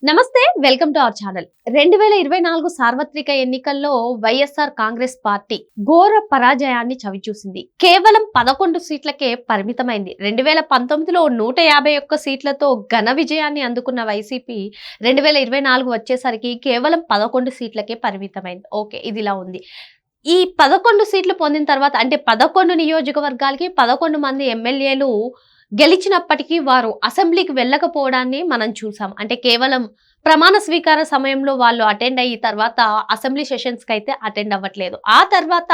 నమస్తే, welcome to our channel. 2024 సార్వత్రిక ఎన్నికల్లో వైఎస్ఆర్ కాంగ్రెస్ పార్టీ ఘోర పరాజయాన్ని చవిచూసింది. కేవలం 11 సీట్లకే పరిమితమైంది. 2019లో 151 సీట్లతో ఘన విజయాన్ని అందుకున్న వైసీపీ 2024 వచ్చేసరికి కేవలం 11 సీట్లకే పరిమితమైంది. ఓకే, ఇది ఇలా ఉంది. ఈ 11 సీట్లు పొందిన తర్వాత అంటే 11 నియోజకవర్గాలకి 11 మంది ఎమ్మెల్యేలు గెలిచినప్పటికీ వారు అసెంబ్లీకి వెళ్ళకపోవడాన్ని మనం చూసాం. అంటే కేవలం ప్రమాణ స్వీకార సమయంలో వాళ్ళు అటెండ్ అయ్యి తర్వాత అసెంబ్లీ సెషన్స్కి అయితే అటెండ్ అవ్వట్లేదు. ఆ తర్వాత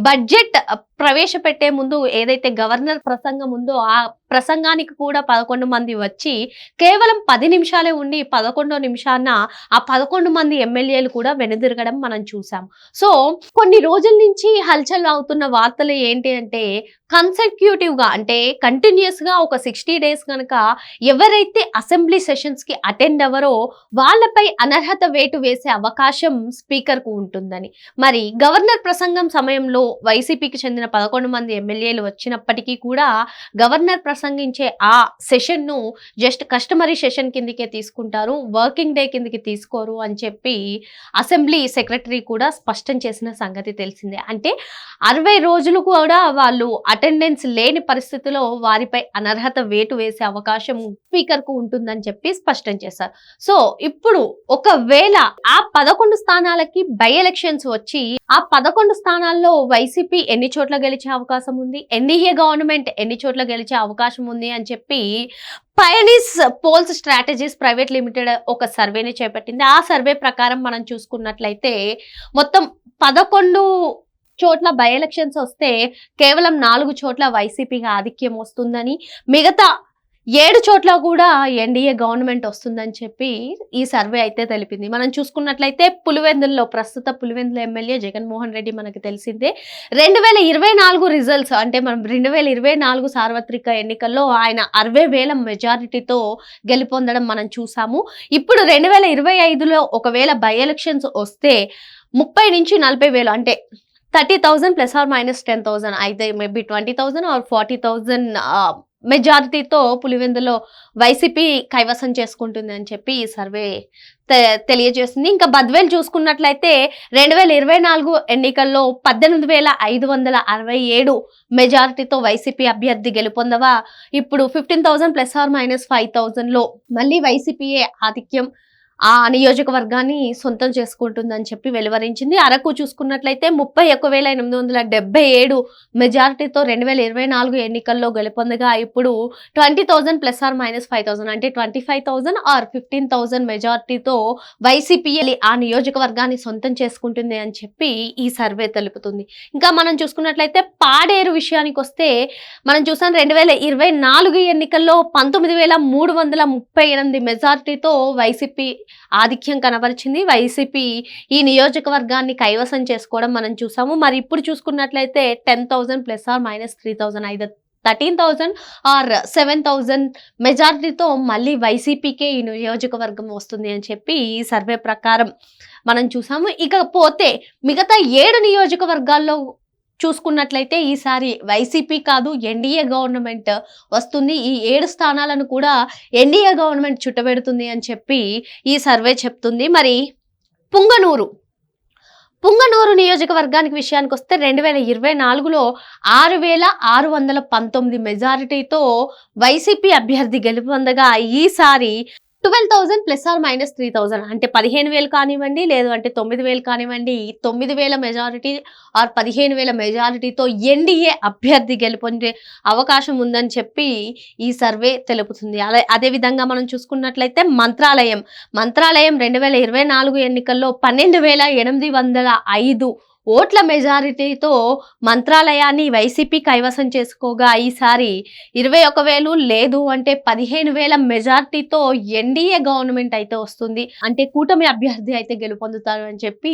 బడ్జెట్ ప్రవేశపెట్టే ముందు ఏదైతే గవర్నర్ ప్రసంగం ఉందో ఆ ప్రసంగానికి కూడా 11 మంది వచ్చి కేవలం 10 నిమిషాలే ఉండి 11వ నిమిషాన ఆ 11 మంది ఎమ్మెల్యేలు కూడా వెనుదిరగడం మనం చూసాం. సో కొన్ని రోజుల నుంచి హల్చల్ అవుతున్న వార్తలు ఏంటి అంటే కన్సెక్యూటివ్ గా అంటే కంటిన్యూస్ గా ఒక 60 డేస్ కనుక ఎవరైతే అసెంబ్లీ సెషన్స్ కి అటెండ్ అవ్వరో వాళ్ళపై అనర్హత వేటు వేసే అవకాశం స్పీకర్ కు ఉంటుందని. మరి గవర్నర్ ప్రసంగం సమయంలో వైసీపీకి చెందిన 11 మంది ఎమ్మెల్యేలు వచ్చినప్పటికీ కూడా గవర్నర్ ప్రసంగించే ఆ సెషన్ ను జస్ట్ కస్టమరీ సెషన్ కిందకే తీసుకుంటారు, వర్కింగ్ డే కిందకి తీసుకోరు అని చెప్పి అసెంబ్లీ సెక్రటరీ కూడా స్పష్టం చేసిన సంగతి తెలిసిందే. అంటే 60 రోజులు కూడా వాళ్ళు అటెండెన్స్ లేని పరిస్థితిలో వారిపై అనర్హత వేటు వేసే అవకాశం స్పీకర్ కు ఉంటుందని చెప్పి స్పష్టం చేశారు. సో ఇప్పుడు ఒకవేళ ఆ 11 స్థానాలకి బై ఎలక్షన్స్ వచ్చి ఆ 11 స్థానాల్లో వైసీపీ ఎన్ని చోట్ల గెలిచే అవకాశం ఉంది, ఎన్డీఏ గవర్నమెంట్ ఎన్ని చోట్ల గెలిచే అవకాశం ఉంది అని చెప్పి పయనిస్ పోల్స్ స్ట్రాటజీస్ ప్రైవేట్ లిమిటెడ్ ఒక సర్వేని చేపట్టింది. ఆ సర్వే ప్రకారం మనం చూసుకున్నట్లయితే మొత్తం 11 చోట్ల బై ఎలక్షన్స్ వస్తే కేవలం 4 చోట్ల వైసీపీగా ఆధిక్యం వస్తుందని, మిగతా 7 చోట్ల కూడా ఎన్డీఏ గవర్నమెంట్ వస్తుందని చెప్పి ఈ సర్వే అయితే తెలిపింది. మనం చూసుకున్నట్లయితే పులివెందుల్లో ప్రస్తుత పులివెందుల ఎమ్మెల్యే జగన్మోహన్ రెడ్డి మనకు తెలిసిందే. 2024 రిజల్ట్స్ అంటే మనం 2024 సార్వత్రిక ఎన్నికల్లో ఆయన 60,000 మెజారిటీతో గెలుపొందడం మనం చూసాము. ఇప్పుడు 2025లో ఒకవేళ బై ఎలక్షన్స్ వస్తే 30 నుంచి 40,000 అంటే 30,000 ప్లస్ ఆర్ మైనస్ 10,000 అయితే మేబీ 20,000 ఆర్ 40,000 మెజారిటీతో పులివెందులో వైసీపీ కైవసం చేసుకుంటుంది అని చెప్పి ఈ సర్వే తెలియజేస్తుంది. ఇంకా బద్వేలు చూసుకున్నట్లయితే 2024 ఎన్నికల్లో 18,567 మెజారిటీతో వైసీపీ అభ్యర్థి గెలుపొందగా ఇప్పుడు 15,000 ప్లస్ ఆర్ మైనస్ 5,000లో మళ్ళీ వైసీపీయే ఆధిక్యం ఆ నియోజకవర్గాన్ని సొంతం చేసుకుంటుందని చెప్పి వెలువరించింది. అరకు చూసుకున్నట్లయితే 31,877 మెజారిటీతో 2024 ఎన్నికల్లో గెలుపొందగా ఇప్పుడు 20,000 ప్లస్ ఆర్ మైనస్ 5,000 అంటే 25,000 ఆర్ 15,000 మెజారిటీతో వైసీపీ ఆ నియోజకవర్గాన్ని సొంతం చేసుకుంటుంది అని చెప్పి ఈ సర్వే తెలుపుతుంది. ఇంకా మనం చూసుకున్నట్లయితే పాడేరు విషయానికి వస్తే మనం చూసాం 2024 ఎన్నికల్లో 19,338 మెజారిటీతో వైసీపీ ఆధిక్యం కనబరిచింది. వైసీపీ ఈ నియోజకవర్గాన్ని కైవసం చేసుకోవడం మనం చూసాము. మరి ఇప్పుడు చూసుకున్నట్లయితే 10,000 ప్లస్ ఆర్ మైనస్ 3,000 అయితే 13,000 ఆర్ 7,000 మెజారిటీతో మళ్ళీ వైసీపీకే ఈ నియోజకవర్గం వస్తుంది అని చెప్పి ఈ సర్వే ప్రకారం మనం చూసాము. ఇకపోతే మిగతా 7 నియోజకవర్గాల్లో చూసుకున్నట్లయితే ఈసారి వైసీపీ కాదు ఎన్డీఏ గవర్నమెంట్ వస్తుంది. ఈ 7 స్థానాలను కూడా ఎన్డీఏ గవర్నమెంట్ చుట్టబెడుతుంది అని చెప్పి ఈ సర్వే చెప్తుంది. మరి పుంగనూరు నియోజకవర్గానికి విషయానికి వస్తే 2024లో 6,619 మెజారిటీతో వైసీపీ అభ్యర్థి గెలుపొందగా ఈసారి 12,000 ప్లస్ ఆర్ మైనస్ 3,000 అంటే 15,000 కానివ్వండి, లేదు అంటే 9,000 కానివ్వండి, 9,000 మెజారిటీ ఆర్ 15,000 మెజారిటీతో ఎన్డీఏ అభ్యర్థి గెలుపొందే అవకాశం ఉందని చెప్పి ఈ సర్వే తెలుపుతుంది. అదేవిధంగా మనం చూసుకున్నట్లయితే మంత్రాలయం 2024 ఎన్నికల్లో 12,805 ఓట్ల మెజారిటీతో మంత్రాలయాన్ని వైసీపీ కైవసం చేసుకోగా ఈసారి 21,000 లేదు అంటే 15,000 మెజారిటీతో ఎన్డీఏ గవర్నమెంట్ అయితే వస్తుంది. అంటే కూటమి అభ్యర్థి అయితే గెలుపొందుతారు అని చెప్పి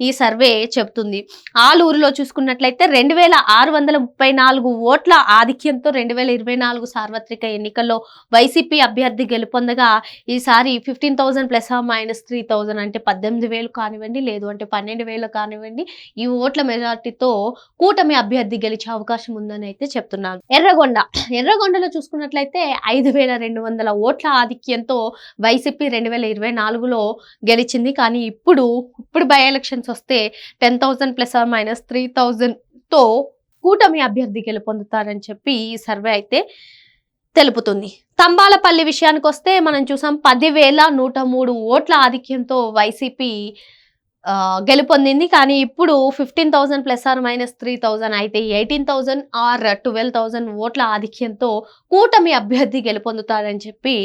ఈ సర్వే చెప్తుంది. ఆలూరులో చూసుకున్నట్లయితే 2,634 ఓట్ల ఆధిక్యంతో 2024 సార్వత్రిక ఎన్నికల్లో వైసీపీ అభ్యర్థి గెలుపొందగా ఈసారి 15,000 ప్లస్ మైనస్ 3,000 అంటే 18,000 కానివ్వండి, లేదు అంటే 12,000 కానివ్వండి, ఈ ఓట్ల మెజార్టీతో కూటమి అభ్యర్థి గెలిచే అవకాశం ఉందని అయితే చెప్తున్నారు. ఎర్రగొండలో చూసుకున్నట్లయితే 5,200 ఓట్ల ఆధిక్యంతో వైసీపీ 2024లో గెలిచింది. కానీ ఇప్పుడు బై ఎలక్షన్స్ వస్తే 10,000 ± 3,000తో కూటమి అభ్యర్థి గెలుపొందుతారని చెప్పి ఈ సర్వే అయితే తెలుపుతుంది. తంబాలపల్లి విషయానికి వస్తే మనం చూసాం 10,103 ఓట్ల ఆధిక్యంతో వైసీపీ గెలుపొందింది. కానీ ఇప్పుడు 15,000 ± 3,000 అయితే 18,000 ఆర్ 12,000 ఓట్ల ఆధిక్యంతో కూటమి అభ్యర్థి గెలుపొందుతారని చెప్పి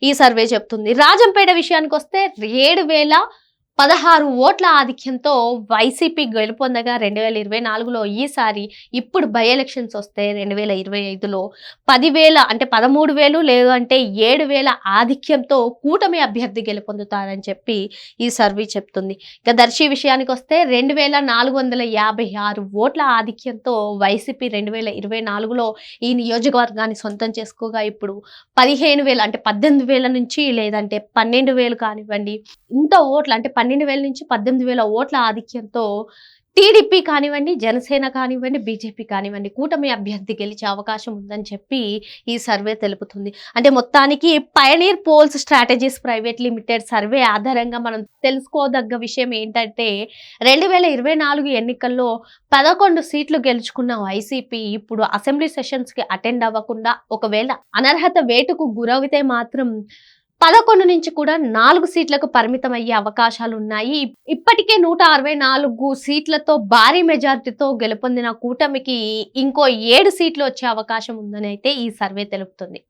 ఈ సర్వే చెప్తుంది. రాజంపేట విషయానికి వస్తే 7,016 ఓట్ల ఆధిక్యంతో వైసీపీ గెలుపొందగా 2024లో ఈసారి ఇప్పుడు బై ఎలక్షన్స్ వస్తే 2025లో 10,000 అంటే 13,000 లేదు అంటే 7,000 ఆధిక్యంతో కూటమి అభ్యర్థి గెలుపొందుతారని చెప్పి ఈ సర్వే చెప్తుంది. ఇక దర్శి విషయానికి వస్తే 2,456 ఓట్ల ఆధిక్యంతో వైసీపీ 2024లో ఈ నియోజకవర్గాన్ని సొంతం చేసుకోగా ఇప్పుడు 15,000 అంటే 18,000 నుంచి లేదంటే 12,000 కానివ్వండి ఇంత ఓట్ల అంటే 12,000 నుంచి 18,000 ఓట్ల ఆధిక్యంతో టీడీపీ కానివ్వండి, జనసేన కానివ్వండి, బీజేపీ కానివ్వండి కూటమి అభ్యర్థి గెలిచే అవకాశం ఉందని చెప్పి ఈ సర్వే తెలుపుతుంది. అంటే మొత్తానికి pioneer polls strategies private limited survey ఆధారంగా మనం తెలుసుకోదగ్గ విషయం ఏంటంటే 2024 ఎన్నికల్లో 11 సీట్లు గెలుచుకున్న వైసీపీ ఇప్పుడు అసెంబ్లీ సెషన్స్ కి అటెండ్ అవ్వకుండా ఒకవేళ అనర్హత వేటుకు గురవితే మాత్రం 11 నుంచి కూడా 4 సీట్లకు పరిమితం అయ్యే అవకాశాలు ఉన్నాయి. ఇప్పటికే 164 సీట్లతో భారీ మెజార్టీతో గెలుపొందిన కూటమికి ఇంకో 7 సీట్లు వచ్చే అవకాశం ఉందని అయితే ఈ సర్వే తెలుపుతుంది.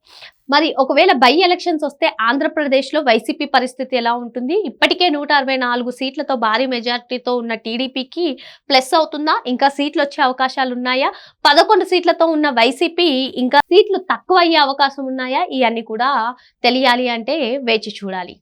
మరి ఒకవేళ బై ఎలక్షన్స్ వస్తే ఆంధ్రప్రదేశ్లో వైసీపీ పరిస్థితి ఎలా ఉంటుంది? ఇప్పటికే 164 సీట్లతో భారీ మెజార్టీతో ఉన్న టీడీపీకి ప్లస్ అవుతుందా? ఇంకా సీట్లు వచ్చే అవకాశాలు ఉన్నాయా? 11 సీట్లతో ఉన్న వైసీపీ ఇంకా సీట్లు తక్కువ అయ్యే అవకాశం ఉన్నాయా? ఇవన్నీ కూడా తెలియాలి అంటే వేచి చూడాలి.